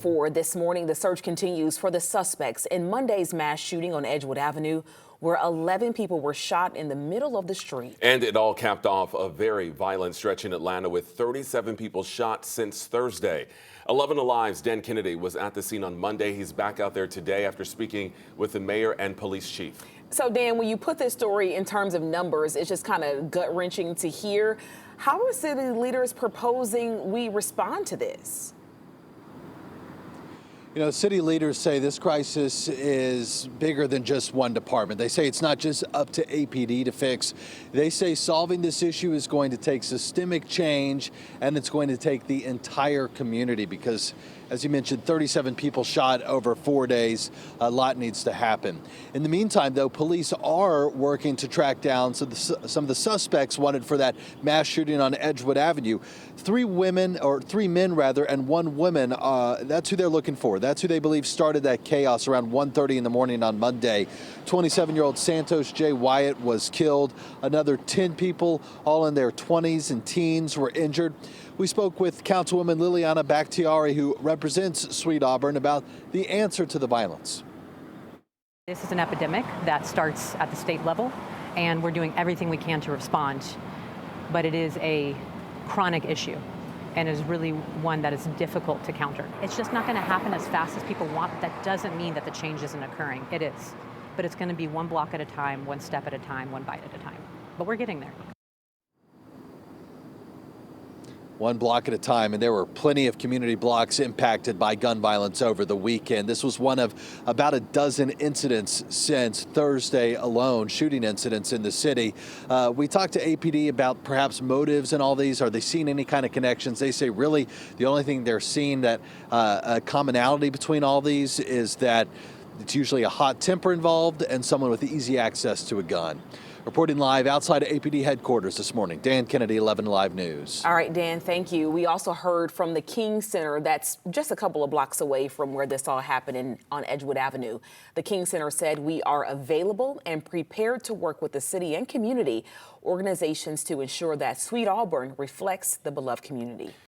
For this morning, the search continues for the suspects in Monday's mass shooting on Edgewood Avenue, where 11 people were shot in the middle of the street. And it all capped off a very violent stretch in Atlanta with 37 people shot since Thursday. 11 Alive's Dan Kennedy was at the scene on Monday. He's back out there today after speaking with the mayor and police chief. So, Dan, when you put this story in terms of numbers, it's just kind of gut-wrenching to hear. How are city leaders proposing we respond to this? You know, city leaders say this crisis is bigger than just one department. They say it's not just up to APD to fix. They say solving this issue is going to take systemic change, and it's going to take the entire community because, as you mentioned, 37 people shot over 4 days. A lot needs to happen. In the meantime, though, police are working to track down some of the suspects wanted for that mass shooting on Edgewood Avenue. Three men, and one woman, that's who they're looking for. That's who they believe started that chaos around 1:30 in the morning on Monday. 27-year-old Santos J. Wyatt was killed. Another 10 people, all in their 20s and teens, were injured. We spoke with Councilwoman Liliana Bakhtiari, who represents Sweet Auburn, about the answer to the violence. This is an epidemic that starts at the state level, and we're doing everything we can to respond. But it is a chronic issue and is really one that is difficult to counter. It's just not going to happen as fast as people want. That doesn't mean that the change isn't occurring. It is. But it's going to be one block at a time, one step at a time, one bite at a time. But we're getting there. One block at a time, and there were plenty of community blocks impacted by gun violence over the weekend. This was one of about a dozen incidents since Thursday alone, shooting incidents in the city. We talked to APD about perhaps motives in all these. Are they seeing any kind of connections? They say really the only thing they're seeing that a commonality between all these is that it's usually a hot temper involved and someone with easy access to a gun. Reporting live outside of APD headquarters this morning, Dan Kennedy, 11 Live News. All right, Dan, thank you. We also heard from the King Center that's just a couple of blocks away from where this all happened on Edgewood Avenue. The King Center said we are available and prepared to work with the city and community organizations to ensure that Sweet Auburn reflects the beloved community.